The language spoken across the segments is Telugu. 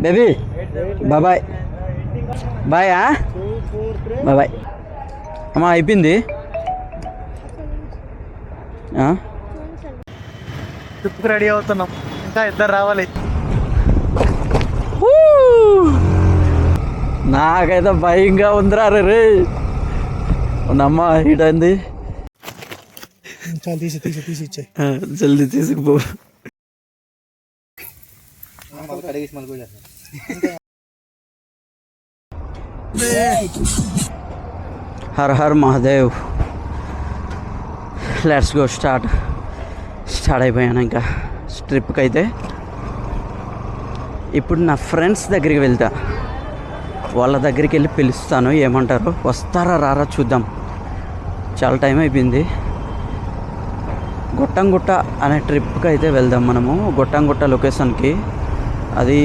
బేబీ బాయ్ బాయ్ బాయ్ అమ్మా అయిపోయింది. ట్రిప్కి రెడీ అవుతున్నాం, ఇంకా ఇద్దరు రావాలి. నాకైతే భయంగా ఉందిరా రే. అమ్మ హీట్ అయింది. జల్దీ తీసుకుపో. Her her Mahadev. Let's go. Start అయిపోయాను ఇంకా ట్రిప్కి అయితే. ఇప్పుడు నా ఫ్రెండ్స్ దగ్గరికి వెళ్తా, వాళ్ళ దగ్గరికి వెళ్ళి పిలుస్తాను. ఏమంటారు, వస్తారా రారా చూద్దాం. చాలా టైం అయిపోయింది. గొట్టంగుట్ట అనే ట్రిప్కి అయితే వెళ్దాం మనము. గొట్టంగుట్ట లొకేషన్కి. అది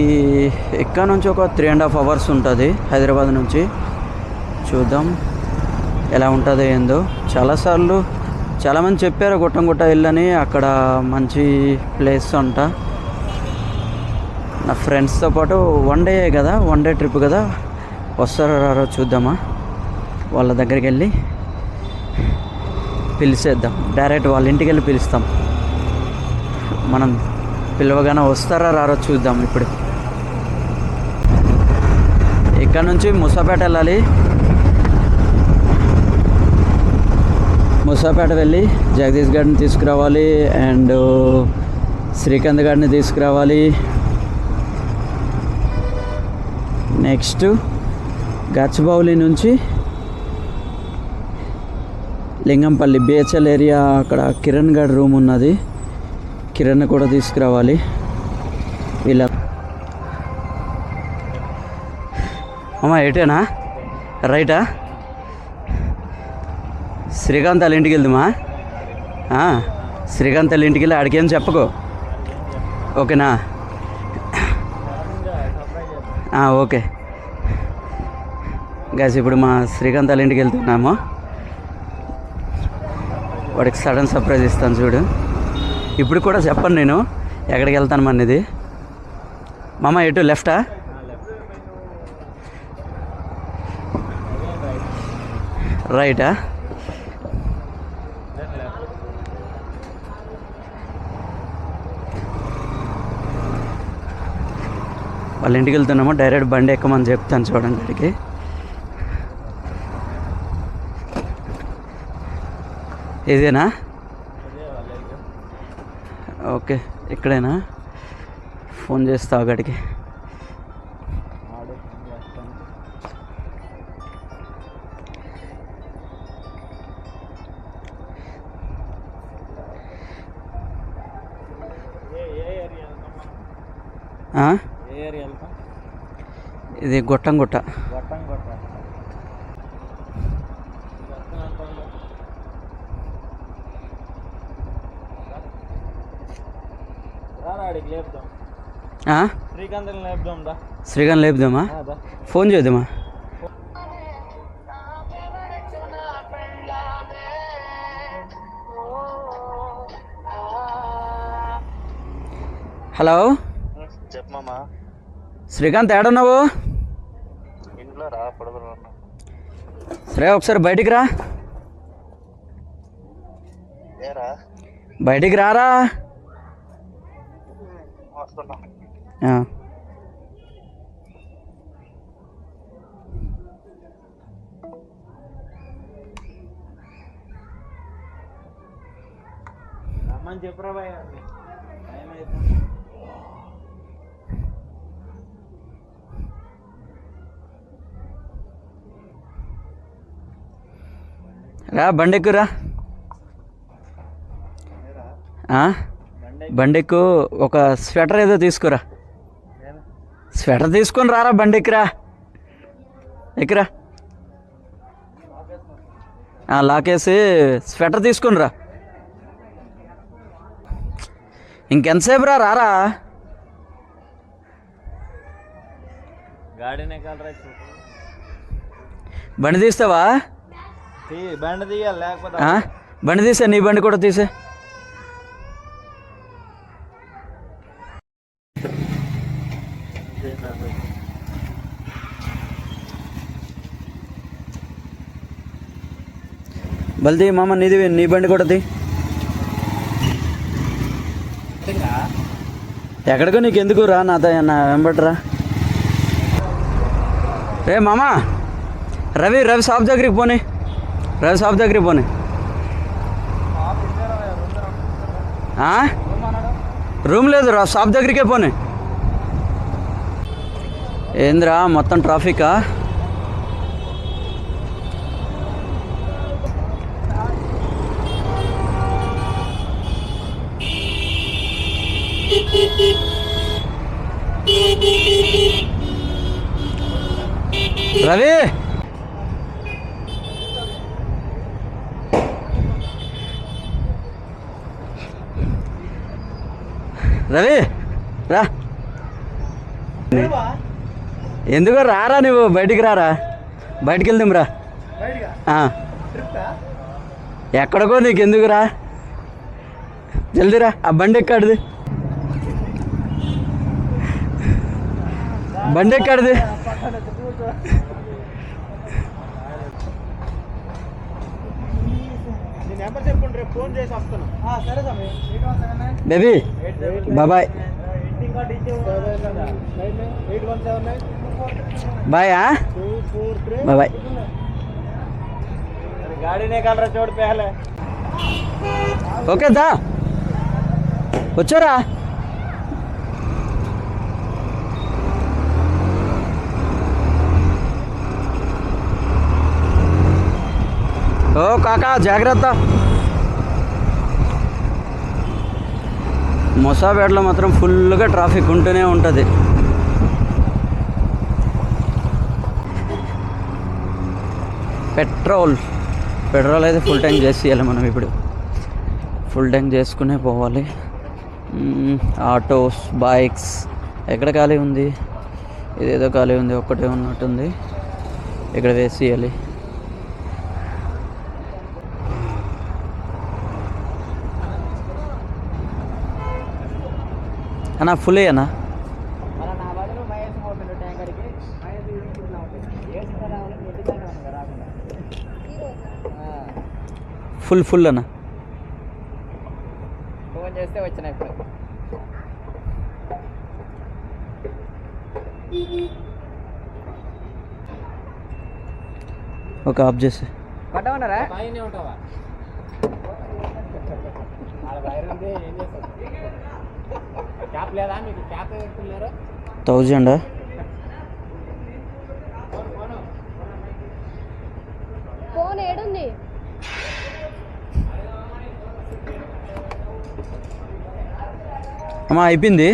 ఇక్కడ నుంచి ఒక 3.5 hours ఉంటుంది హైదరాబాద్ నుంచి. చూద్దాం ఎలా ఉంటుందో ఏందో. చాలామంది చెప్పారు గొట్టంగుట్ట వెళ్ళని, అక్కడ మంచి ప్లేస్ అంట. నా ఫ్రెండ్స్తో పాటు వన్ డే ట్రిప్ కదా, వస్తారో రారో చూద్దామా. వాళ్ళ దగ్గరికి వెళ్ళి పిలిచేద్దాం. డైరెక్ట్ వాళ్ళ ఇంటికి వెళ్ళి పిలుస్తాం. మనం పిలవగానే వస్తారా రారో చూద్దాం. ఇప్పుడు ఇక్కడ నుంచి ముసాపేట వెళ్ళాలి. ముసాపేట వెళ్ళి జగదీష్ గారిని తీసుకురావాలి అండ్ శ్రీకాంత్ గారిని తీసుకురావాలి. నెక్స్ట్ గచ్చిబౌలి నుంచి లింగంపల్లి బిహెచ్ఎల్ ఏరియా, అక్కడ కిరణ్ గారి రూమ్ ఉన్నది. కిరణ్ కూడా తీసుకురావాలి. వీళ్ళ అమ్మ ఎటేనా రైటా? శ్రీకాంత్ వాళ్ళ ఇంటికి వెళ్దామా? శ్రీకాంత్ వాళ్ళ ఇంటికి వెళ్ళి ఆడికేం చెప్పకు, ఓకేనా? ఓకే గైస్, ఇప్పుడు మా శ్రీకాంత్ వాళ్ళ ఇంటికి వెళ్తున్నాము. వాడికి సడన్ సర్ప్రైజ్ ఇస్తాను చూడు. ఇప్పుడు కూడా చెప్పను నేను ఎక్కడికి వెళ్తాను అనేది. మామ ఎటు లెఫ్టా? రైటా? వాళ్ళ ఇంటికి వెళ్తున్నామో డైరెక్ట్ బండి ఎక్కమని చెప్తాను చూడండి. అక్కడికి ఇదేనా? ఓకే, ఇక్కడేనా? ఫోన్ చేస్తా అక్కడికి. ఇది గొట్టంగుట్ట. శ్రీకాంత్ లేపుదామా? ఫోన్ చేద్దామా? హలో చెప్పమ్మా. శ్రీకాంత్ ఏడున్నావు? ఇంట్లో రా, పడుకున్నా. సరే ఒకసారి బయటికి రా. బయటికి రారా. చెప్పరా భయ, రా బండెక్కురా. బండెక్కు. ఒక స్వెటర్ ఏదో తీసుకురా. స్వెటర్ తీసుకొని రారా, బండెక్కురా. ఎక్కరా లాకేసి స్వెటర్ తీసుకొని రా. ఇంకెంతసేపు రారా. బండి తీస్తావా? బండి తీయాలి, లేకపోతే బండి తీసే. నీ బండి కూడా తీసే. బల్ది మామ నీది నీ బండి కూడా తీ. ఎక్కడికో నీకు ఎందుకు రా నాతో నా వెంబట్రా. రే మామ రవి షాప్ దగ్గరికి పోనీ, రవి షాప్ దగ్గరికి పోనీ. రూమ్ లేదు రా, షాప్ దగ్గరికే పోనీ. ఏంద్రా మొత్తం ట్రాఫికా? రవి రవి రా. ఎందుకో రారా నువ్వు, బయటికి రారా, బయటికి వెళ్దాం రా. ఎక్కడికో నీకు ఎందుకురా, జల్దీరా. ఆ బండి ఎక్కడిది, బండి ఎక్కడిది? Baby bye bye bye. Okay దా వచ్చారా. ఓ కాకా జాగ్రత్త. మొసాపేటలో మాత్రం ఫుల్గా ట్రాఫిక్ ఉంటూనే ఉంటుంది. పెట్రోల్ అయితే ఫుల్ ట్యాంక్ చేసేయాలి మనం. ఇప్పుడు ఫుల్ ట్యాంక్ చేసుకునే పోవాలి. ఆటోస్, బైక్స్ ఎక్కడ ఖాళీ ఉంది? ఇదేదో ఖాళీ ఉంది, ఒక్కటే ఉన్నట్టుంది. ఇక్కడ వేసేయాలి. అన్నా ఫుల్ అయ్యానా? ఫుల్ అన్న ఫోన్ చేస్తే వచ్చిన ఇప్పుడు. ఒక ఆఫ్ చేసి పట్టమన్నారా? క్యాప్ లేదా మీకు? క్యాప్ పెట్టుకున్నారు 1000. ఫోన్ ఏడుంది? అమ్మా అయిపోయింది.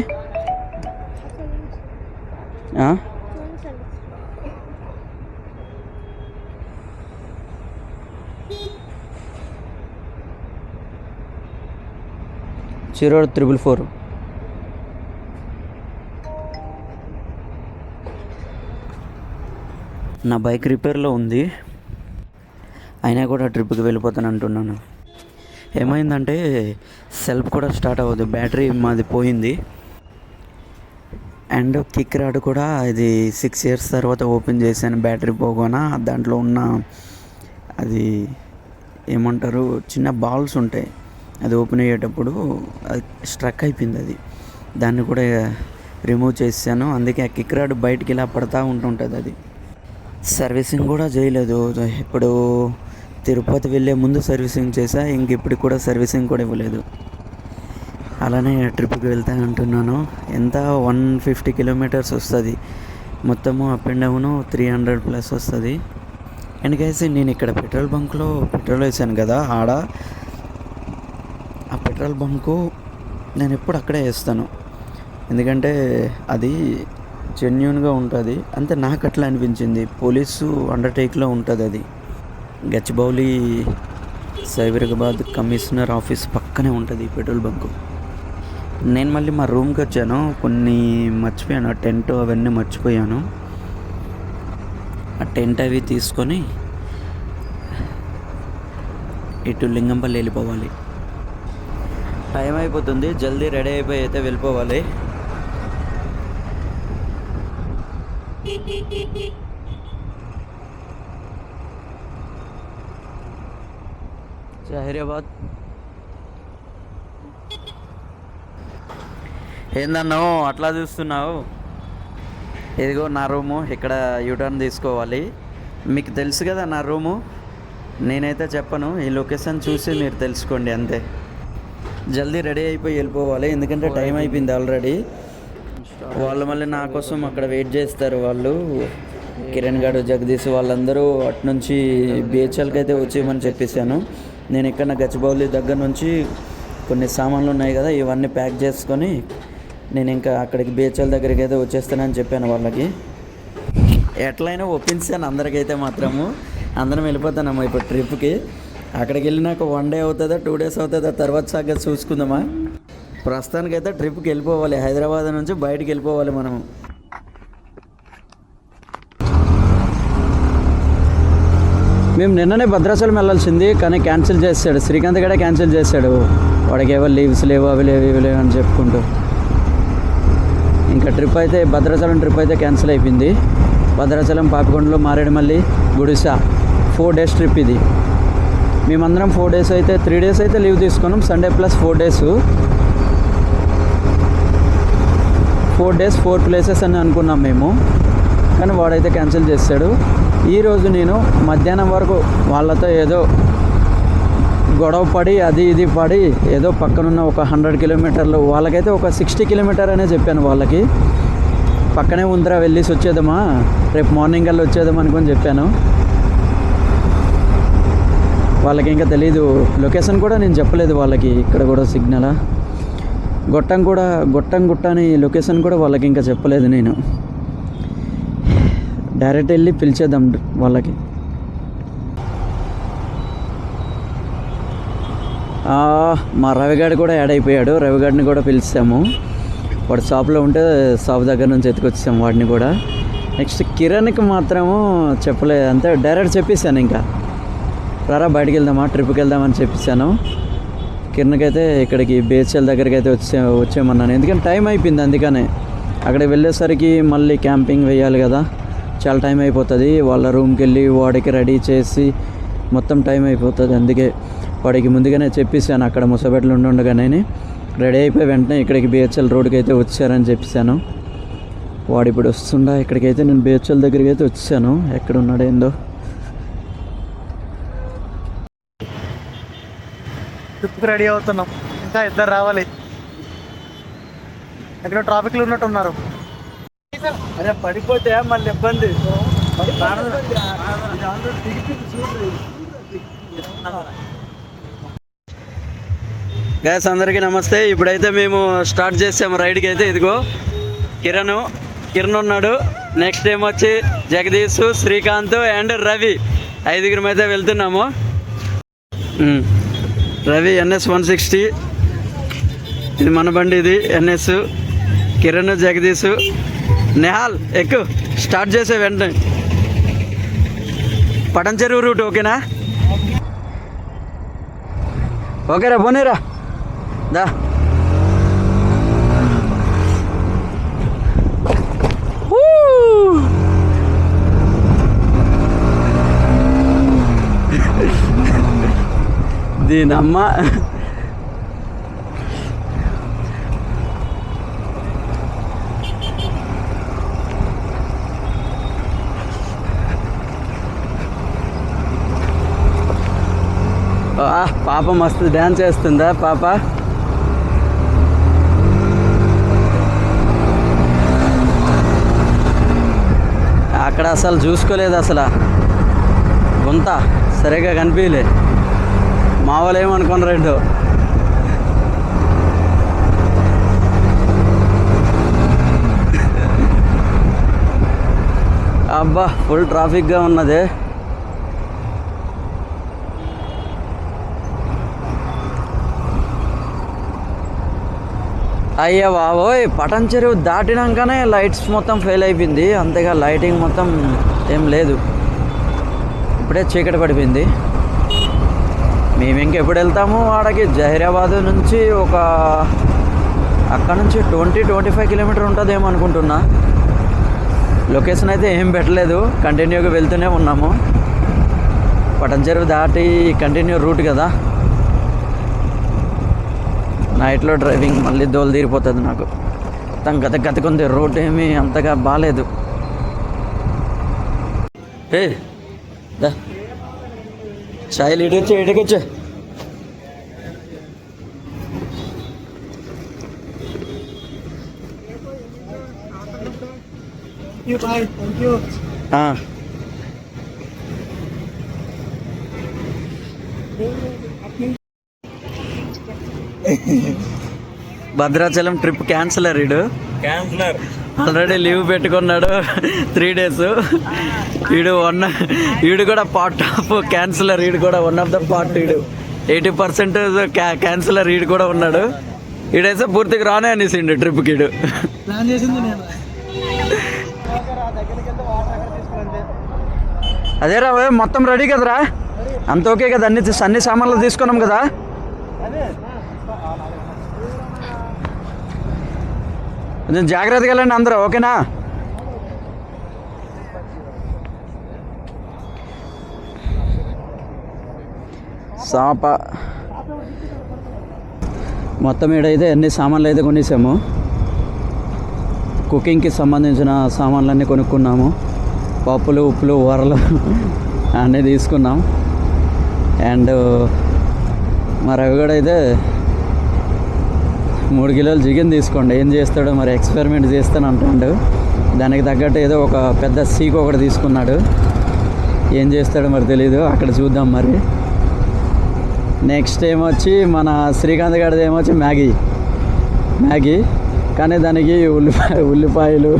జీరో 444. నా బైక్ రిపేర్లో ఉంది, అయినా కూడా ట్రిప్కి వెళ్ళిపోతాను అంటున్నాను. ఏమైందంటే సెల్ఫ్ కూడా స్టార్ట్ అవ్వదు, బ్యాటరీ మాది పోయింది. అండ్ కిక్ రాడ్ కూడా ఇది 6 years తర్వాత ఓపెన్ చేశాను. బ్యాటరీ పోగానే దాంట్లో ఉన్న అది ఏమంటారు, చిన్న బాల్స్ ఉంటాయి, అది ఓపెన్ అయ్యేటప్పుడు అది స్ట్రక్ అయిపోయింది. అది దాన్ని కూడా రిమూవ్ చేశాను. అందుకే ఆ కిక్ రాడ్ బయటికి ఇలా పడతా ఉంటుంటుంది. అది సర్వీసింగ్ కూడా చేయలేదు. ఇప్పుడు తిరుపతి వెళ్ళే ముందు సర్వీసింగ్ చేశా, ఇంక ఇప్పుడు కూడా సర్వీసింగ్ కూడా ఇవ్వలేదు. అలానే ట్రిప్కి వెళ్తా అంటున్నాను. ఎంత 150 kilometers వస్తుంది మొత్తము, అప్ అండ్ డౌను 300+ వస్తుంది. అండ్ గైస్ నేను ఇక్కడ పెట్రోల్ బంక్లో పెట్రోల్ వేసాను కదా, ఆడ ఆ పెట్రోల్ బంకు నేను ఎప్పుడు అక్కడే వేస్తాను, ఎందుకంటే అది జెన్యూన్గా ఉంటుంది. అంతే నాకు అట్లా అనిపించింది. పోలీసు అండర్టేక్లో ఉంటుంది అది. గచ్చిబౌలి సైబరాబాద్ కమిషనర్ ఆఫీస్ పక్కనే ఉంటుంది ఈ పెట్రోల్ బంకు. నేను మళ్ళీ మా రూమ్కి వచ్చాను, కొన్ని మర్చిపోయాను, టెంట్ అవన్నీ మర్చిపోయాను. ఆ టెంట్ అవి తీసుకొని ఇటు లింగంపల్లి వెళ్ళిపోవాలి. టైం అయిపోతుంది, జల్దీ రెడీ అయిపోయి అయితే వెళ్ళిపోవాలి. జహీరాబాద్. ఏందన్నో అట్లా చూస్తున్నావు? ఇదిగో నా రూము. ఇక్కడ యూటర్న్ తీసుకోవాలి. మీకు తెలుసు కదా నా రూము. నేనైతే చెప్పను, ఈ లొకేషన్ చూసి మీరు తెలుసుకోండి అంతే. జల్దీ రెడీ అయిపోయి వెళ్ళిపోవాలి, ఎందుకంటే టైం అయిపోయింది ఆల్రెడీ. వాళ్ళు మళ్ళీ నా కోసం అక్కడ వెయిట్ చేస్తారు. వాళ్ళు కిరణ్ గారు, జగదీష్ వాళ్ళందరూ అటు నుంచి బిహెచ్ఎల్కి అయితే వచ్చేయమని చెప్పేశాను. నేను ఇక్కడ గచ్చిబౌలి దగ్గర నుంచి కొన్ని సామాన్లు ఉన్నాయి కదా, ఇవన్నీ ప్యాక్ చేసుకొని నేను ఇంకా అక్కడికి బిహెచ్ఎల్ దగ్గరికి అయితే వచ్చేస్తానని చెప్పాను వాళ్ళకి. ఎట్లయినా ఒప్పించాను అందరికైతే మాత్రము. అందరం వెళ్ళిపోతానమ్మా ఇప్పుడు ట్రిప్కి. అక్కడికి వెళ్ళినాక 1 డే అవుతుందా 2 డేస్ అవుతుందా తర్వాత సాగా చూసుకుందామా. ప్రస్తుతానికైతే ట్రిప్కి వెళ్ళిపోవాలి. హైదరాబాద్ నుంచి బయటికి వెళ్ళిపోవాలి మనము. మేము నిన్ననే భద్రాచలం వెళ్ళాల్సింది, కానీ క్యాన్సిల్ చేశాడు. శ్రీకాంత్ గడే క్యాన్సిల్ చేశాడు. వాడికి ఎవరు లీవ్స్ లేవు, అవి లేవు ఇవి లేవు అని చెప్పుకుంటూ. ఇంకా ట్రిప్ అయితే భద్రాచలం ట్రిప్ అయితే క్యాన్సిల్ అయిపోయింది. భద్రాచలం, పాపికొండలు, మారేడుమల్లి, గుడిసా 4 డేస్ ట్రిప్ ఇది. మేమందరం 4 డేస్ అయితే 3 డేస్ అయితే లీవ్ తీసుకున్నాం. Sunday plus 4 days 4 days 4 places అని అనుకున్నాం మేము, కానీ వాడైతే క్యాన్సిల్ చేశాడు. ఈరోజు నేను మధ్యాహ్నం వరకు వాళ్ళతో ఏదో గొడవ పడి అది ఇది పడి ఏదో పక్కనున్న ఒక 100 కిలోమీటర్లు, వాళ్ళకైతే ఒక 60 కిలోమీటర్ అనే చెప్పాను వాళ్ళకి. పక్కనే ఉందిరా వెళ్ళేసి వచ్చేద్దామా, రేపు మార్నింగ్ కల్లా వచ్చేద్దాం అనుకొని చెప్పాను. వాళ్ళకి ఇంకా తెలీదు, లొకేషన్ కూడా నేను చెప్పలేదు వాళ్ళకి. ఇక్కడ కూడా సిగ్నల్ గొట్టం గుట్ట అని లొకేషన్ కూడా వాళ్ళకి ఇంకా చెప్పలేదు నేను. డైరెక్ట్ వెళ్ళి పిలిచేద్దాం వాళ్ళకి. మా రవిగాడు కూడా యాడ్ అయిపోయాడు. రవిగాడిని కూడా పిలిచాము. వాడు షాప్లో ఉంటే షాప్ దగ్గర నుంచి ఎత్తుకొచ్చాము వాడిని కూడా. నెక్స్ట్ కిరణ్కి మాత్రము చెప్పలేదు, అంతే డైరెక్ట్ చెప్పేశాను. ఇంకా రారా బయటికి వెళ్దామా, ట్రిప్కి వెళ్దామని చెప్పేశాను. కిరణ్కి అయితే ఇక్కడికి బిహెచ్ఎల్ దగ్గరికి అయితే వచ్చేయమన్నాను, ఎందుకంటే టైం అయిపోయింది. అందుకనే అక్కడికి వెళ్ళేసరికి మళ్ళీ క్యాంపింగ్ వేయాలి కదా, చాలా టైం అయిపోతుంది. వాళ్ళ రూమ్కి వెళ్ళి వాడికి రెడీ చేసి మొత్తం టైం అయిపోతుంది. అందుకే వాడికి ముందుగానే చెప్పేశాను. అక్కడ ముసబెట్లు ఉండగానే రెడీ అయిపోయి వెంటనే ఇక్కడికి బిహెచ్ఎల్ రోడ్కి అయితే వచ్చారని చెప్పేశాను. వాడు ఇప్పుడు వస్తుండా ఇక్కడికైతే. నేను బిహెచ్ఎల్ దగ్గరికి అయితే వచ్చాను. ఎక్కడ ఉన్నాడు ఏందో. ట్రిప్కి రెడీ అవుతున్నాం, ఇంకా 2 రావాలి. ఎక్కడ ట్రాఫిక్లో ఉన్నట్టున్నారు. అదే పడిపోతే మళ్ళీ ఇబ్బంది. గ్యాస్ అందరికీ నమస్తే. ఇప్పుడైతే మేము స్టార్ట్ చేసాము రైడ్కి అయితే. ఇదిగో కిరణ్ ఉన్నాడు. నెక్స్ట్ ఏమొచ్చి జగదీష్, శ్రీకాంత్ అండ్ రవి, 5 అయితే వెళ్తున్నాము. రవి NS 160, ఇది మన బండి. ఇది NS. కిరణ్, జగదీష్, నెహాల్ ఎక్కు. స్టార్ట్ చేసే వెంటనే పటన్ చెరువు రూట్. ఓకేనా? ఓకేరా, పోనీరా దా. దీనమ్మ పాప మస్తు డ్యాన్స్ చేస్తుందా పాప. అక్కడ అసలు చూసుకోలేదు, అసలు గుంత సరిగ్గా కనిపించలే. మా వాళ్ళు ఏమనుకున్నారు రెండు. అబ్బా ఫుల్ ట్రాఫిక్గా ఉన్నది. అయ్యా బాబోయ్, పటన్ చెరువు దాటినాకనే లైట్స్ మొత్తం ఫెయిల్ అయిపోయింది. అంతేగా లైటింగ్ మొత్తం ఏం లేదు. ఇప్పుడే చీకటి పడిపోయింది. మేము ఇంకెప్పుడు వెళ్తాము వాడకి? జహీరాబాద్ నుంచి అక్కడ నుంచి 20-25 కిలోమీటర్ ఉంటుందేమో అనుకుంటున్నా. లొకేషన్ అయితే ఏం పెట్టలేదు, కంటిన్యూగా వెళ్తూనే ఉన్నాము. పటంచెరువు దాటి కంటిన్యూ రూట్ కదా, నైట్లో డ్రైవింగ్ మళ్ళీ దోలు తీరిపోతుంది నాకు. మొత్తం గతకుంది, రోడ్ ఏమీ అంతగా బాగాలేదు. ఏ దా చాయ్ ఇటుకొచ్చే ఇటుకొచ్చే. భద్రాచలం ట్రిప్ క్యాన్సిలర్ వీడు, ఆల్రెడీ లీవ్ పెట్టుకున్నాడు 3 days. వీడు కూడా పార్ట్ ఆఫ్ క్యాన్సిలర్, వీడు కూడా వన్ ఆఫ్ ద పార్ట్. వీడు 80% క్యాన్సిలర్ వీడు కూడా ఉన్నాడు. వీడైతే పూర్తిగా రానే అనేసిండు ట్రిప్కి. వీడు ప్లాన్ చేసింది నేను. అదేరా మొత్తం రెడీ కదరా, అంత ఓకే కదా, అన్ని సామాన్లు తీసుకున్నాం కదా. కొంచెం జాగ్రత్తగా వెళ్ళండి అందరూ, ఓకేనా? సాప మొత్తం ఈడైతే అన్ని సామాన్లు అయితే కొనేసాము. కుకింగ్కి సంబంధించిన సామాన్లన్నీ కొనుక్కున్నాము. పప్పులు, ఉప్పులు, ఊరలు అన్నీ తీసుకున్నాం. అండ్ మా రవి కూడా అయితే 3 కిలోలు చికెన్ తీసుకోండి, ఏం చేస్తాడో మరి, ఎక్స్పెరిమెంట్ చేస్తాను అంటాడు. దానికి తగ్గట్టు ఏదో ఒక పెద్ద సీక్ ఒకటి తీసుకున్నాడు, ఏం చేస్తాడో మరి తెలీదు, అక్కడ చూద్దాం మరి. నెక్స్ట్ ఏమొచ్చి మన శ్రీకాంత్ గారిది ఏమొచ్చి మ్యాగీ, కానీ దానికి ఉల్లిపాయలు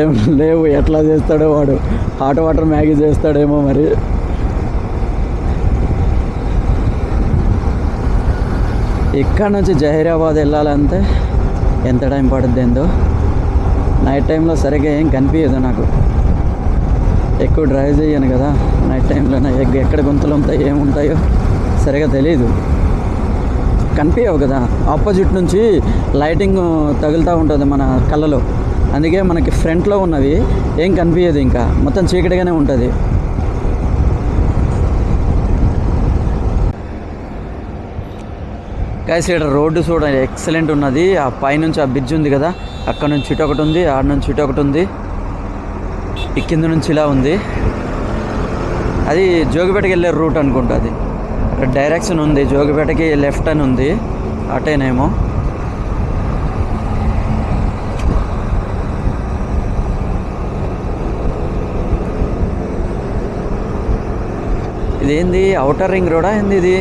ఏం లేవు. ఎట్లా చేస్తాడో వాడు, హాట్ వాటర్ మ్యాగీ చేస్తాడేమో మరి. ఇక్కడ నుంచి జహీరాబాద్ వెళ్ళాలంటే ఎంత టైం పడుద్ది ఏందో. నైట్ టైంలో సరిగ్గా ఏం కనిపించదు నాకు, ఎక్కువ డ్రైవ్ చేయను కదా నైట్ టైంలో. ఎక్కడ గుంతలు ఉంటాయి ఏముంటాయో సరిగా తెలీదు, కనిపించవు కదా. ఆపోజిట్ నుంచి లైటింగ్ తగులుతూ ఉంటుంది మన కళ్ళలో, అందుకే మనకి ఫ్రంట్లో ఉన్నవి ఏం కనిపించదు, ఇంకా మొత్తం చీకటిగానే ఉంటుంది. గైస్ ఇక్కడ రోడ్డు చూడండి, ఎక్సలెంట్ ఉన్నది. ఆ పైనుంచి ఆ బ్రిడ్జ్ ఉంది కదా, అక్కడ నుంచి ఇటు ఒకటి ఉంది, ఆడ నుంచి ఇటు ఒకటి ఉంది, ఈ కింద నుంచి ఇలా ఉంది. అది జోగిపేటకి వెళ్ళే రూట్ అనుకుంటుంది. అక్కడ డైరెక్షన్ ఉంది, జోగిపేటకి లెఫ్ట్ అని ఉంది, అటేనేమో. ఇదేంది ఔటర్ రింగ్ రోడా ఏంది ఇది?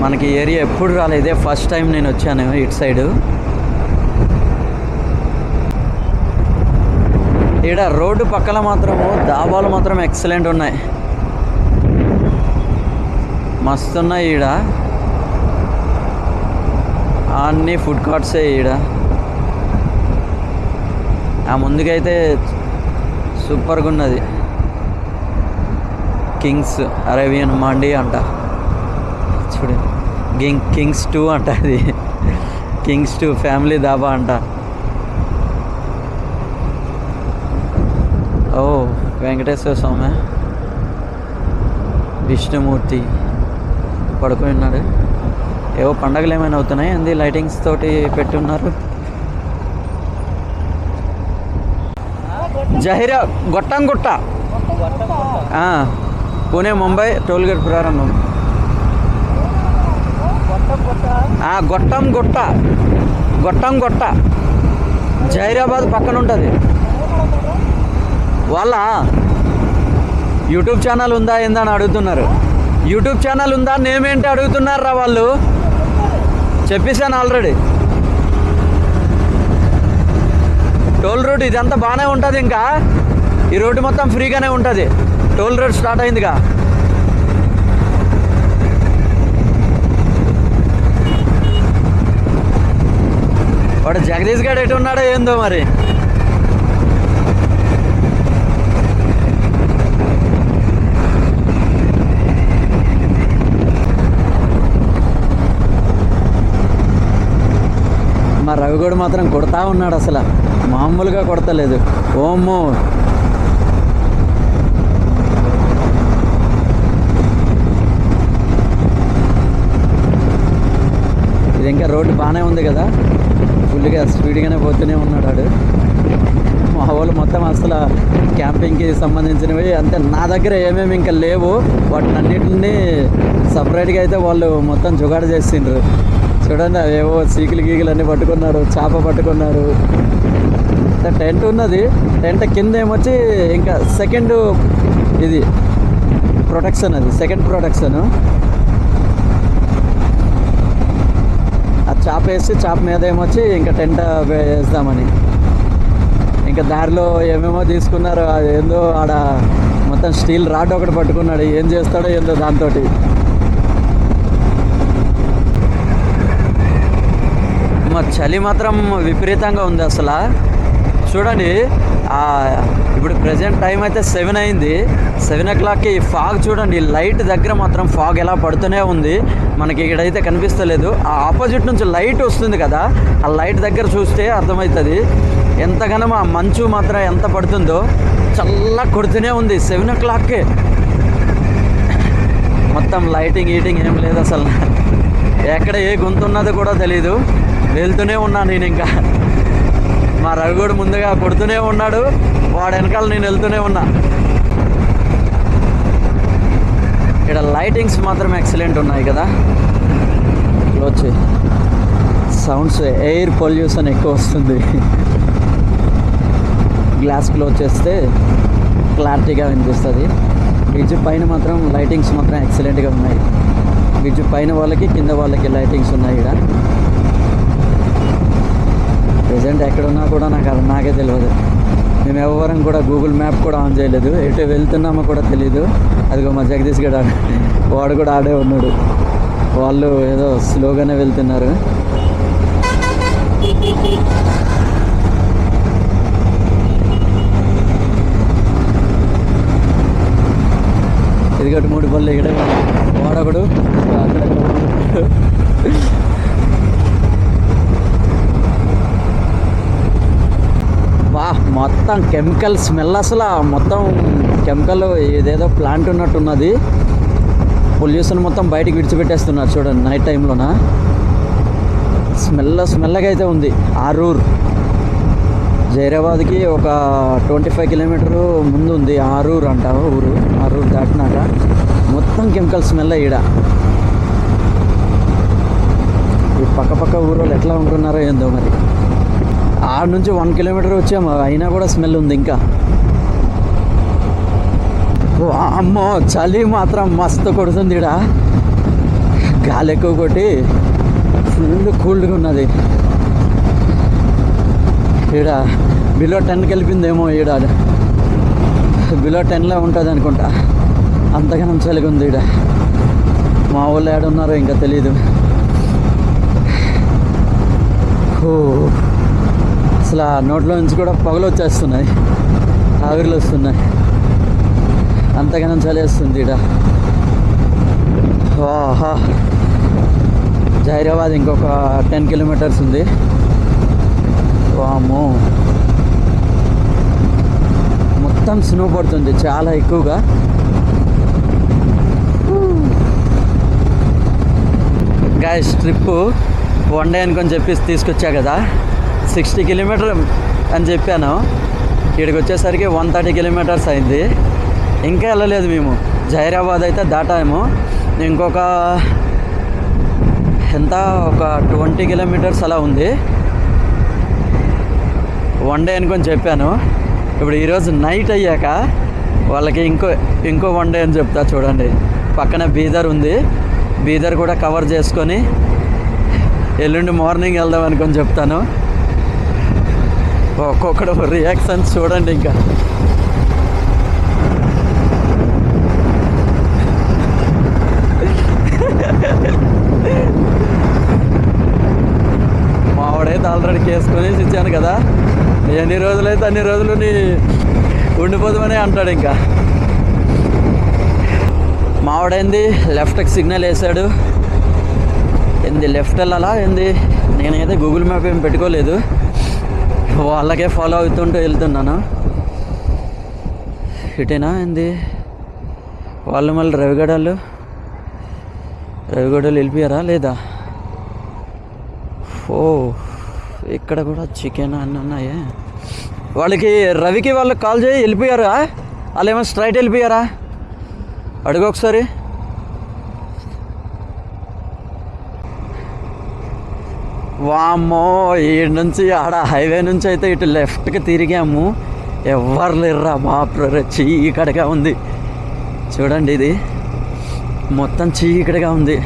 మనకి ఏరియా ఎప్పుడు రాలేదే, ఫస్ట్ టైం నేను వచ్చాను ఇటు సైడు. ఈడ రోడ్డు పక్కన మాత్రము డాబాలు మాత్రం ఎక్సలెంట్ ఉన్నాయి, మస్తున్నాయి. ఈడ అన్నీ ఫుడ్ కార్ట్సే. ఈడ ఆ ముందుకైతే సూపర్గా ఉన్నది, కింగ్స్ అరేబియన్ మండి అంట చూడు, కింగ్స్ 2 అంట, అది కింగ్స్ 2 ఫ్యామిలీ దాబా అంట. ఓ వెంకటేశ్వర స్వామి, విష్ణుమూర్తి పడుకొని ఉన్నాడు. ఏవో పండగలు ఏమైనా అవుతున్నాయి అంది, లైటింగ్స్ తోటి పెట్టి ఉన్నారు. జహీరా గొట్టంగుట్ట, పూణే ముంబై టోల్గేట్ ప్రారంభం. గొట్టంగుట్ట జహీరాబాద్ పక్కన ఉంటుంది. వాళ్ళ యూట్యూబ్ ఛానల్ ఉందా ఏందా అని అడుగుతున్నారు. యూట్యూబ్ ఛానల్ ఉందా నేమేంటి అడుగుతున్నారు రా వాళ్ళు, చెప్పేశాను ఆల్రెడీ. టోల్ రోడ్ ఇదంతా బాగానే ఉంటుంది, ఇంకా ఈ రోడ్డు మొత్తం ఫ్రీగానే ఉంటుంది. టోల్ రోడ్ స్టార్ట్ అయిందిగా. వాడు జగదీష్ గారు ఎటు ఉన్నాడో ఏందో మరి. మా రవి కూడా మాత్రం కొడతా ఉన్నాడు, అసలు మామూలుగా కొడతలేదు. ఓమ్మో, ఇది ఇంకా రోడ్డు బాగానే ఉంది కదా, ఫుల్గా స్పీడ్గానే పోతూనే ఉన్నాడు వాడు. మా వాళ్ళు మొత్తం అసలు క్యాంపింగ్కి సంబంధించినవి అంటే నా దగ్గర ఏమేమి ఇంకా లేవు, వాటిని అన్నింటినీ సపరేట్గా అయితే వాళ్ళు మొత్తం జుగాడు చేసిండ్రు. చూడండి, అవేవో సీకులు గీకులు అన్నీ పట్టుకున్నారు, చేప పట్టుకున్నారు. టెంట్ ఉన్నది, టెంట్ కింద ఏమొచ్చి ఇంకా సెకండ్ ఇది ప్రొటెక్షన్, అది సెకండ్ ప్రొటెక్షన్. ఆ చేప వేసి చేప మీద ఏమొచ్చి ఇంకా టెంట్ వేస్తామని. ఇంకా దారిలో ఏమేమో తీసుకున్నారు, ఏందో ఆడ మొత్తం స్టీల్ రాడ్ ఒకటి పట్టుకున్నాడు, ఏం చేస్తాడో ఏందో దాంతో. మా చలి మాత్రం విపరీతంగా ఉంది అసలు. చూడండి, ఇప్పుడు ప్రజెంట్ టైం అయితే 7 అయింది. 7 o'clockకి ఫాగ్ చూడండి, లైట్ దగ్గర మాత్రం ఫాగ్ ఎలా పడుతూనే ఉంది. మనకి ఇక్కడైతే కనిపిస్తలేదు, ఆ ఆపోజిట్ నుంచి లైట్ వస్తుంది కదా, ఆ లైట్ దగ్గర చూస్తే అర్థమవుతుంది ఎంతగానో ఆ మంచు మాత్రం ఎంత పడుతుందో. చల్లగా కొడుతూనే ఉంది 7 o'clockకే. మొత్తం లైటింగ్ ఈటింగ్ ఏం లేదు అసలు, ఎక్కడ ఏ గొంతు ఉన్నదో కూడా తెలీదు. వెళ్తూనే ఉన్నాను నేను, ఇంకా మా రవి కూడా ముందుగా కొడుతూనే ఉన్నాడు, వాడు వెనకాల నేను వెళ్తూనే ఉన్నా. ఇక్కడ లైటింగ్స్ మాత్రం ఎక్సలెంట్ ఉన్నాయి కదా. వచ్చి సౌండ్స్, ఎయిర్ పొల్యూషన్ ఎక్కువ వస్తుంది. గ్లాస్ క్లోజ్ చేస్తే క్లారిటీగా వినిపిస్తుంది. బ్రిడ్జ్ పైన మాత్రం లైటింగ్స్ మాత్రం ఎక్సలెంట్గా ఉన్నాయి. బ్రిడ్జ్ పైన వాళ్ళకి కింద వాళ్ళకి లైటింగ్స్ ఉన్నాయి. ఇక్కడ ప్రజెంట్ ఎక్కడున్నా కూడా నాకే తెలియదు. మేము ఎవరం కూడా గూగుల్ మ్యాప్ కూడా ఆన్ చేయలేదు, ఎటు వెళ్తున్నామో కూడా తెలీదు. అదిగో మా జగదీష్ గడ, వాడు కూడా ఆడే ఉన్నాడు. వాళ్ళు ఏదో స్లోగానే వెళ్తున్నారు. ఇదిగట్టు 3 పళ్ళు ఇక్కడే వాడొకడు, అక్కడక్కడ వా మొత్తం కెమికల్ స్మెల్, అసలు మొత్తం కెమికల్ ఇదేదో ప్లాంట్ ఉన్నట్టున్నది. పొల్యూషన్ మొత్తం బయటికి విడిచిపెట్టేస్తున్నారు చూడండి నైట్ టైంలోన. స్మెల్గా అయితే ఉంది. ఆరూర్ జైరాబాద్కి ఒక 25 కిలోమీటరు ముందు ఉంది ఆరూర్ అంట ఊరు. ఆరూర్ దాటినాక మొత్తం కెమికల్ స్మెల్. ఈడ ఈ పక్క ఊరోళ్ళు ఎట్లా ఉంటున్నారో ఏందో మరి. ఆడ నుంచి 1 కిలోమీటర్ వచ్చాము, అయినా కూడా స్మెల్ ఉంది ఇంకా. అమ్మో, చలి మాత్రం మస్తు కొడుతుంది. ఈడ గాలి ఎక్కువ కొట్టి ఫుల్ కూల్డ్గా ఉన్నది. ఈడ బిలో 10 కలిపిందేమో, ఈడ బిలో 10లో ఉంటుంది అనుకుంటా. అంతగానం చలిగా ఉంది ఈడ. మా వాళ్ళు ఏడున్నారో ఇంకా తెలీదు. అసలు ఆ నోట్లో నుంచి కూడా పొగలు వచ్చేస్తున్నాయి, ఆవిర్లు వస్తున్నాయి. అంతగానం చలేస్తుంది ఈడ. వాహా, జైరాబాద్ ఇంకొక 10 కిలోమీటర్స్ ఉంది. వామ్మో, మొత్తం స్నో పడుతుంది చాలా ఎక్కువగా. గాయస్, ట్రిప్పు 1 డే అనుకొని చెప్పి తీసుకొచ్చా కదా, 60 కిలోమీటర్ అని చెప్పాను. ఇక్కడికి వచ్చేసరికి 130 కిలోమీటర్స్ అయింది. ఇంకా వెళ్ళలేదు మేము. జైరాబాద్ అయితే దాటాము, ఇంకొక ఎంత ఒక 20 కిలోమీటర్స్ అలా ఉంది. 1 డే అనుకొని చెప్పాను. ఇప్పుడు ఈరోజు నైట్ అయ్యాక వాళ్ళకి ఇంకో 1 డే అని చెప్తా. చూడండి, పక్కన బీదర్ ఉంది, బీదర్ కూడా కవర్ చేసుకొని ఎల్లుండి మార్నింగ్ వెళ్దాం అనుకొని చెప్తాను. ఒక్కొక్కడు రియాక్షన్స్ చూడండి. ఇంకా మావాడైతే ఆల్రెడీ కేసుకొని ఇచ్చాను కదా, ఎన్ని రోజులైతే అన్ని రోజులు నీ ఉండిపోదామని అంటాడు. ఇంకా మావాడైంది లెఫ్ట్కి సిగ్నల్ వేసాడు. ఏంది లెఫ్ట్ వెళ్ళాలా ఏంది? నేనైతే గూగుల్ మ్యాప్ ఏం పెట్టుకోలేదు, వాళ్ళకే ఫాలో అవుతుంటూ వెళ్తున్నాను. ఇటేనా ఏంది? వాళ్ళు మళ్ళీ రవిగడలు వెళ్ళిపోయారా లేదా? ఓ ఇక్కడ కూడా చికెన్ అన్నీ ఉన్నాయే. రవికి వాళ్ళకి కాల్ చేయి, వెళ్ళిపోయారా? వాళ్ళు ఏమో స్ట్రైట్ వెళ్ళిపోయారా? అడుగు ఒకసారి. వామ్మో, ఈ నుంచి ఆడ హైవే నుంచి అయితే ఇటు లెఫ్ట్కి తిరిగాము, ఎవరు లేర్రా బాప్రే, చీకటిగా ఉంది. చూడండి, ఇది మొత్తం చీకటిగా ఉంది.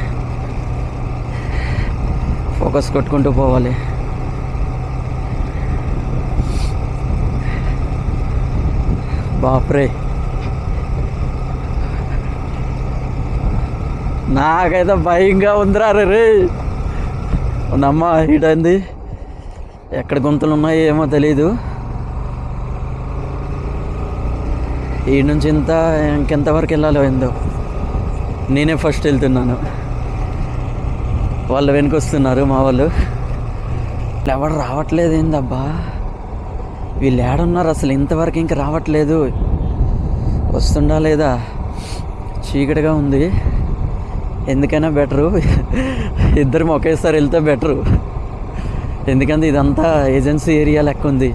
ఫోకస్ కొట్టుకుంటూ పోవాలి. బాప్రే, నాకైతే భయంగా ఉందిరా రే. నమ్మ ఇటంది, ఎక్కడ గుంతలు ఉన్నాయో ఏమో తెలీదు. ఈ నుంచి ఇంకెంతవరకు వెళ్ళాలో ఏందో. నేనే ఫస్ట్ వెళ్తున్నాను, వాళ్ళు వెనుకొస్తున్నారు మా వాళ్ళు. ఎవరు రావట్లేదు ఏందబ్బా, వీళ్ళు ఏడున్నారు అసలు? ఇంతవరకు ఇంక రావట్లేదు. వస్తుండా లేదా? చీకటిగా ఉంది. ఎందుకైనా బెటరు ఇద్దరం ఒకేసారి వెళ్తే బెటరు, ఎందుకంటే ఇదంతా ఏజెన్సీ ఏరియా లెక్క ఉంది.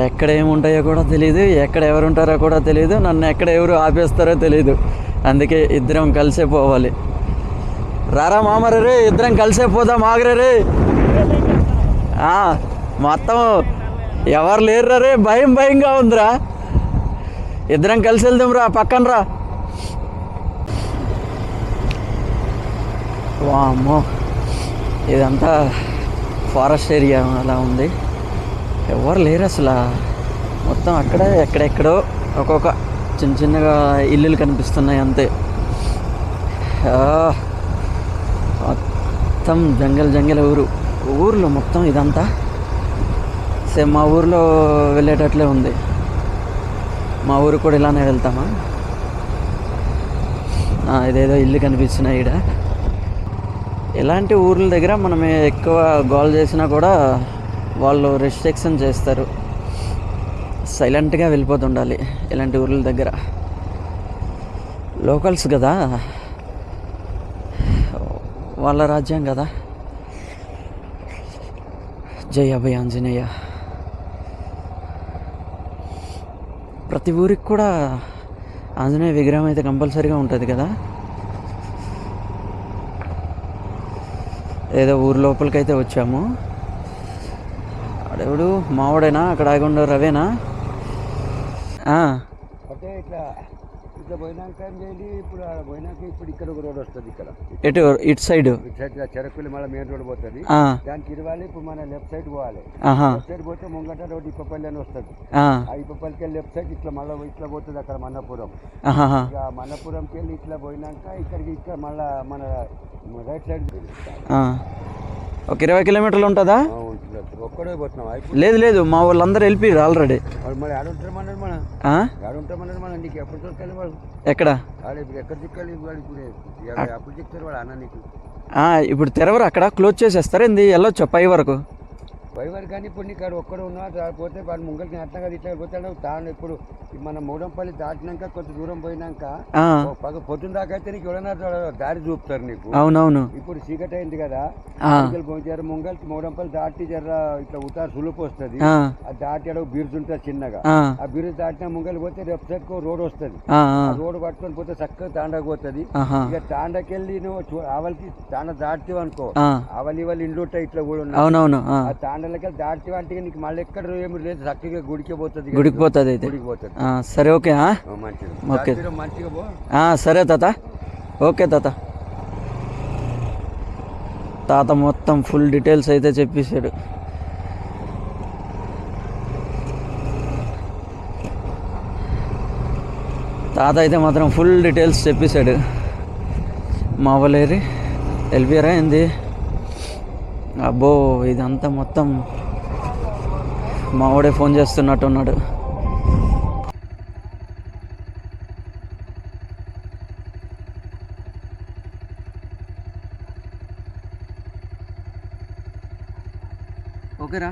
ఎక్కడ ఏముంటాయో కూడా తెలియదు, ఎక్కడ ఎవరు ఉంటారో కూడా తెలియదు, నన్ను ఎక్కడ ఎవరు ఆపేస్తారో తెలియదు. అందుకే ఇద్దరం కలిసే పోవాలి. రారా మామరే రే, ఇద్దరం కలిసే పోదాం, ఆగరే రే. మొత్తం ఎవరు లేరురా రే, భయంగా ఉందిరా. ఇద్దరం కలిసి వెళ్దాం రా, పక్కన రా. వామ్మో, ఇదంతా ఫారెస్ట్ ఏరియా అలా ఉంది, ఎవరు లేరు అసలు. మొత్తం అక్కడ ఎక్కడెక్కడో ఒక్కొక్క చిన్నగా ఇల్లులు కనిపిస్తున్నాయి అంతే. మొత్తం జంగల్ ఊర్లో మొత్తం ఇదంతా సేమ్ మా ఊర్లో వెళ్ళేటట్లే ఉంది. మా ఊరు కూడా ఇలానే వెళ్తామా? ఇదేదో ఇల్లు కనిపిస్తున్నాయి ఈడ. ఇలాంటి ఊర్ల దగ్గర మనం ఎక్కువ గోల్ చేసినా కూడా వాళ్ళు రెస్ట్రిక్షన్ చేస్తారు, సైలెంట్గా వెళ్ళిపోతుండాలి ఇలాంటి ఊర్ల దగ్గర. లోకల్స్ కదా, వాళ్ళ రాజ్యం కదా. జై అభయ ఆంజనేయ. ప్రతి ఊరికి కూడా ఆంజనేయ విగ్రహం అయితే కంపల్సరీగా ఉంటుంది కదా. ఏదో ఊరు లోపలికైతే వచ్చాము. ఆడెవడు మావాడేనా అక్కడ ఆగుండ? రవేనా? అంటే ఇట్లా పోయినాక ఏం చేయాలి? ఇప్పుడు పోయినాక ఇప్పుడు ఇక్కడ ఒక రోడ్ వస్తుంది, ఇక్కడ ఇటు సైడ్ చెరకులు మళ్ళీ మెయిన్ రోడ్ పోతుంది, దానికి ఇరవాలి. ఇప్పుడు మన లెఫ్ట్ సైడ్ పోవాలి. లెఫ్ట్ సైడ్ పోతే ముంగట రోడ్ ఇప్పపల్లి అని వస్తుంది. ఆ ఇప్పపల్లికి వెళ్ళి లెఫ్ట్ సైడ్ ఇట్లా మళ్ళీ ఇట్లా పోతుంది అక్కడ మన్నపురం. ఇక మన్నపురంకి వెళ్ళి ఇట్లా పోయినాక ఇక్కడికి ఇక్కడ మళ్ళీ మన రైట్ సైడ్ ఒక 20 కిలోమీటర్లు ఉంటుందా? ఒక్కడే పోతున్నాం. లేదు, మా వాళ్ళందరూ వెళ్ళిపోయారు ఆల్రెడీ. మరి ఆడుంటామన్నారు మన ఆడుంటామన్నారు మన నీకు ఎప్పుడు దొరకాలి వాళ్ళు? ఎక్కడ ఎక్కడ చిక్కాలి వాళ్ళు? ఇప్పుడు అప్పుడు చెప్తారు వాళ్ళు అన్న నీకు. ఇప్పుడు తెరవరు, అక్కడ క్లోజ్ చేసేస్తారు. ఏంది వెళ్ళొచ్చు పై వరకు? పైవారు కానీ ఇప్పుడు నీకు ఒక్కడ ఉన్నా పోతే వాడు ముంగలికి అట్లా ఇట్లా పోతాడు. తాను ఇప్పుడు మన మూడంపల్లి దాటినాక కొంత దూరం పోయినాక పొద్దున్న దాకా అయితే నీకు ఎవరైనా దారి చూపుతారు నీకు. అవునవును. ఇప్పుడు చీకటి అయింది కదా, ముంగల్కి మూడంపల్లి దాటి జర ఇట్లా ఉతారు సులుపు వస్తుంది. అది దాటి అడవు బిరుజు ఉంటుంది చిన్నగా. ఆ బిరుజు దాటినా ముంగల్ పోతే లెఫ్ట్ సైడ్ రోడ్ వస్తుంది. ఆ రోడ్ పట్టుకొని పోతే చక్కగా తాండాకు పోతుంది. ఇక తాండాకెళ్ళి నువ్వు ఆవలికి తాండా దాటితే అనుకో, ఆవలి వాళ్ళు ఇండ్లు ఉంటాయి ఇట్లా కూడా ఉన్నాయి. తాండాలకి దాటి అంటే నీకు మళ్ళీ ఎక్కడ ఏమి లేదు, చక్కగా గుడికి పోతుంది. గుడికి పోతుంది అయితే. గుడికి పోతుంది. సరే, ఓకే ఓకే, మంచిగా పో. సరే తాత, ఓకే తాత. తాత మొత్తం ఫుల్ డీటెయిల్స్ అయితే చెప్పేశాడు. తాత అయితే మాత్రం ఫుల్ డీటెయిల్స్ చెప్పేశాడు. మా వాళ్ళేరి వెళ్ళిపోయారా ఏంది? అబ్బో, ఇదంతా మొత్తం మావాడే ఫోన్ చేస్తున్నట్టున్నాడు. ఆగరా.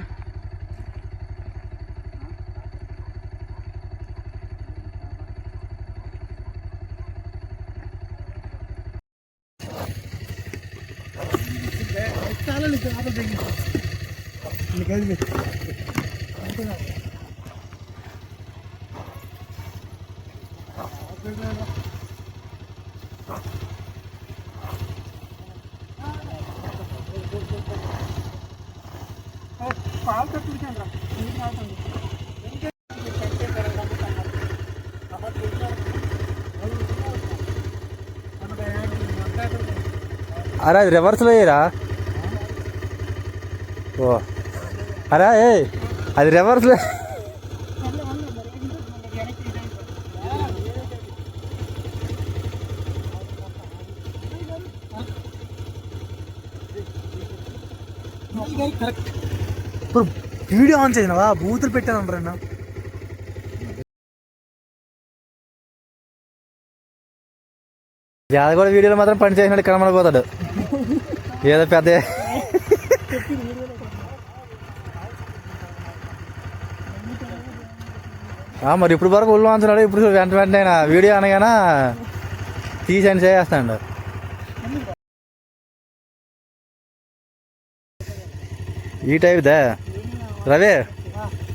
అరే అది రివర్స్లో వేయరా. ఓ అరే అది రివర్స్లో. ఇప్పుడు వీడియో ఆన్ చేసినావా? బూతులు పెట్టాను అంటారన్న. జాదగూడ వీడియోలో మాత్రం పని చేసినట్టు కనబడిపోతాడు. ఏదో పెద్ద మరి ఇప్పుడు వరకు ఒళ్ళు అంచున్నాడు. ఇప్పుడు వెంటనే వీడియో అనగానే తీసి అని చేస్తాడు. ఈ టైప్దా రవి,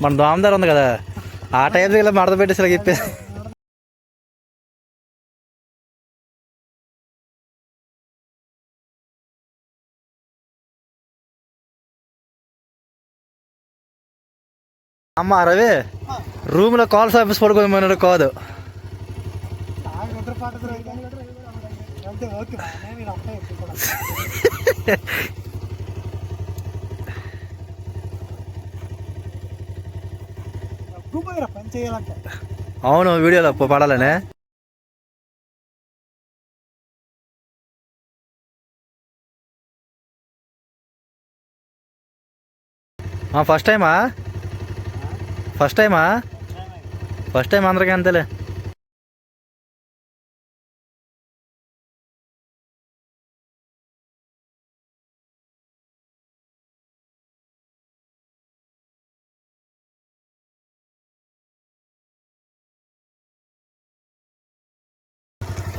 మన దోమదారు ఉంది కదా, ఆ టైప్ ఇలా మడత పెట్టేసి ఇలా చెప్పేసి. అమ్మ రవి, రూమ్లో కాల్ సర్వీస్ పడుకోమన్నాడు కాదు. అవును, వీడియోలో పడాలనే. ఫస్ట్ టైమా? ఫస్ట్ టైం అందరికీ అంతేలే.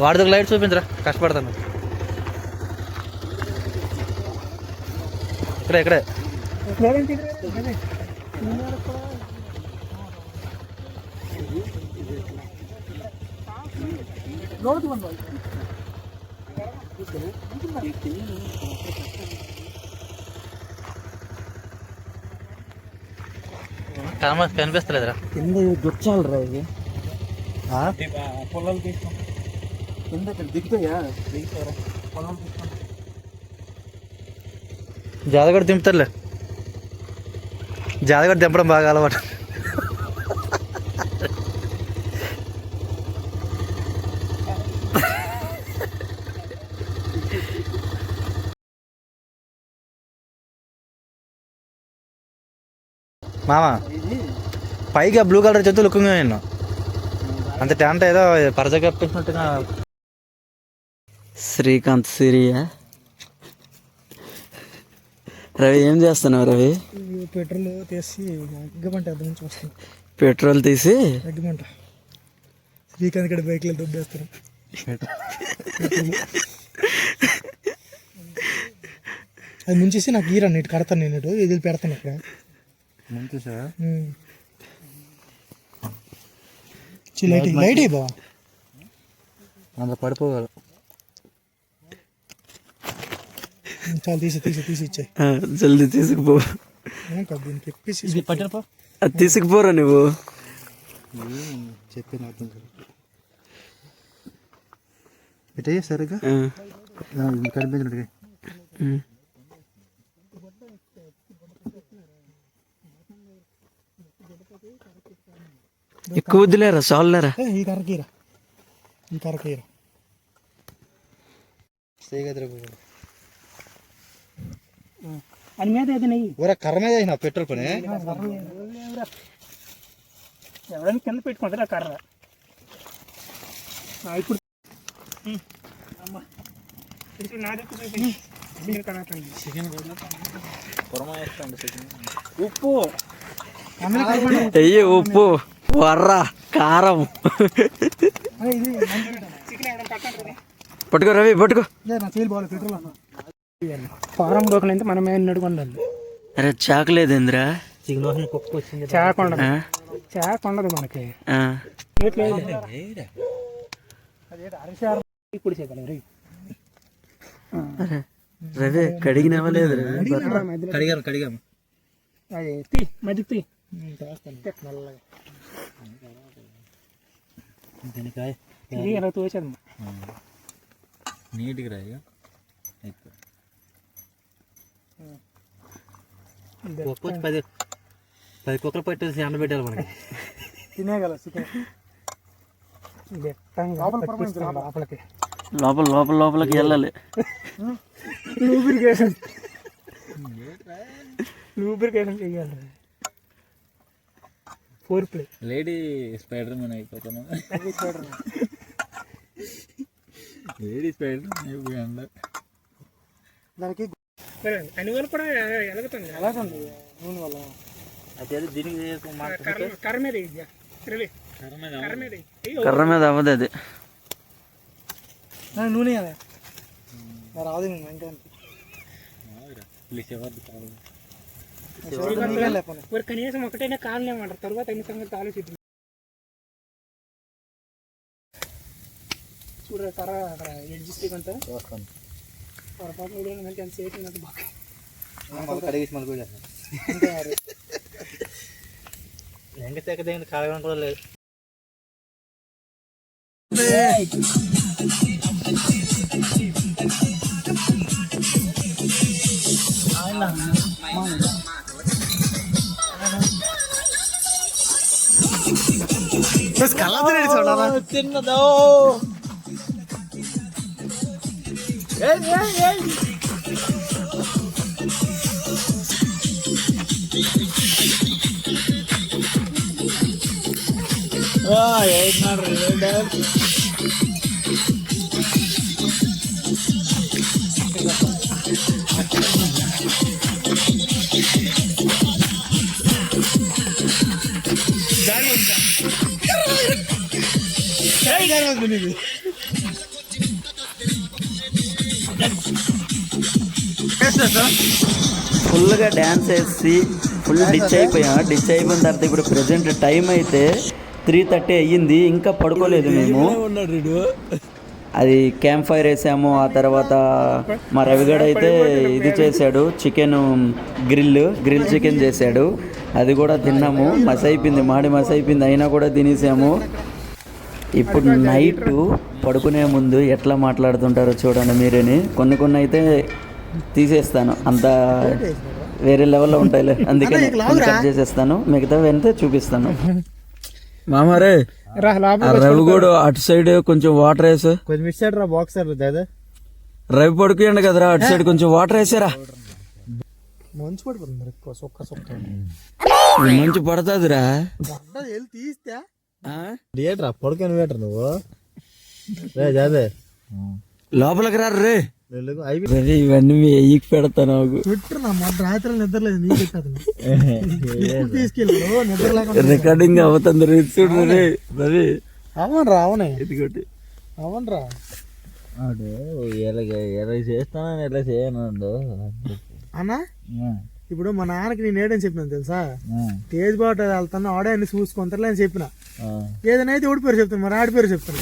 వాడికి లైట్ చూపించరా, కష్టపడతాను. ఇక్కడే కనిపిస్తలేదురా. కింద దొచ్చాలరా ఇది. పొలాలు కింద దిగుతాయా? జాదగడ దింపుతారులే. జాదగడ దింపడం బాగా అలవాటు. మామ పైగా బ్లూ కలర్ చెప్తే లుక్కింగ్ నేను అంత టెంట్ ఏదో పరజ కప్పేసినట్టుగా. శ్రీకాంత్ సిరియా. రవి ఏం చేస్తున్నావు రవి? పెట్రోల్ తీసి ఎగ్గమంట అర్థం నుంచి వస్తుంది. పెట్రోల్ తీసి ఎగ్గమంట. శ్రీకాంత్ ఇక్కడ బైక్లో దొబ్బేస్తారు. అది ముంచేసి నాకు గీరా నీటి కడతాను. నేను ఇటు ఇది పెడతాను ఇక్కడ ముంచేసా. లైట్ బా అందులో పడిపోగలరు. చాలా తీసి ఇచ్చాయి. జల్దీ తీసుకుపో. దీనికి ఎప్పేసి పట్టినపో. అది తీసుకుపోరా నువ్వు. చెప్పిన అర్థం ఇటే సరిగ్గా కనిపించినట్టుగా. ఎక్కువ వద్దులేరా, చాలులేరా. ఈ కరకీరా అని మీద ఏది నెయ్యి ఊర కర్ర మీద అయినా పెట్రోల్ పని ఎవరైనా కింద పెట్టుకుంటారా కర్ర. ఇప్పుడు నాది చికెన్ ఉప్పు వెయ్యి ఉప్పు వర్ర కారం పట్టుకో రవి పట్టుకో. ఫారం డోకలైతే మనం ఏం నడుకుండాలి. అరే చాకలేదు ఇంద్రా, చాక్ ఉండదు మనకి. ఇప్పుడు చేయగలరు రవి కడిగినవ్వలేదు. కడిగాము అది తీ మధ్య తీ నల్లగా ఇది ఎలా తోచదు నీట్గా రాయిగా పది కుక్కలు పట్టేసి ఎండబెట్టాలి మనకి. తినేగల చికెన్ లోపలికి లోపలికి వెళ్ళాలి. లూబ్రికేషన్ చెయ్యాలి. Four play lady spider man అయిపోతాను. లేడీ స్పైడర్ మ్యాన్ దానికి అనివల్ కూడా ఎలాగుతుంది నూనె వల్ల. అయితే దీనికి కర్ర మీద కర్ర మీద అవ్వదు అది. నూనె రాదు కనీసం ఒకటైనా కాలనేమంటారు. తర్వాత ఎన్ని సంగతి ఆలోచించింది చూడ కర్ర అక్కడ ఎడ్జిస్టిక్ అంతా పొరపాటు ఎంత సేఫ్ ఉన్నట్టు బాగా ఎంగ తెగ కాలగడం కూడా లేదు. తిన్నదో ఫుల్గా డ్యాన్స్ వేసి ఫుల్ డిచ్ అయిపోయాం. డిచ్ అయిపోయిన తర్వాత ఇప్పుడు ప్రెసెంట్ టైం అయితే 3:30 అయ్యింది. ఇంకా పడుకోలేదు మేము. అది క్యాంప్ ఫైర్ వేసాము. ఆ తర్వాత మా రవిగడ అయితే ఇది చేశాడు, చికెన్ గ్రిల్ చికెన్ చేశాడు. అది కూడా తిన్నాము. మస అయిపోయింది, మస అయిపోయింది, అయినా కూడా తినేసాము. ఇప్పుడు నైట్ పడుకునే ముందు ఎట్లా మాట్లాడుతుంటారో చూడండి మీరేని. కొన్ని అయితే తీసేస్తాను, అంత వేరే లెవెల్లో ఉంటాయిలే, అందుకని కట్ చేసేస్తాను. మిగతా వెంటే చూపిస్తాను. మామారే రవి కూడా అటు సైడ్ కొంచెం వాటర్ వేసా. కొంచెం మిస్ అయ్యారా బాక్స్ దాదా రవి పడుకోండి కదరా, అటు సైడ్ కొంచెం వాటర్ వేసారా. మంచు పడిపోతుంది మంచు పడుతుందిరా. తీస్తే థియేటర్ పడుకొని వేటర్ నువ్వు జాదే లోపలికి రా రే. ఇవన్నీ మీ ఎయ్యికి పెడతా నాకు. రాత్రి నిద్రలేదు తీసుకెళ్ళి రికార్డింగ్ అవుతుంది చూడు రే రవి. అవునరా అవునే ఇదిగోటి అవునరా ఎలా చేస్తాను ఎలా చేయను అన్నా. ఇప్పుడు మా నాన్నకి నేను ఏడని చెప్పినాను తెలుసా, తేజ్ బాట వెళ్తాను ఆడే అన్ని చూసుకుంటారులే అని చెప్పిన. ఏదైనా అయితే ఓడి పేరు చెప్తాను, మరి ఆడి పేరు చెప్తాను.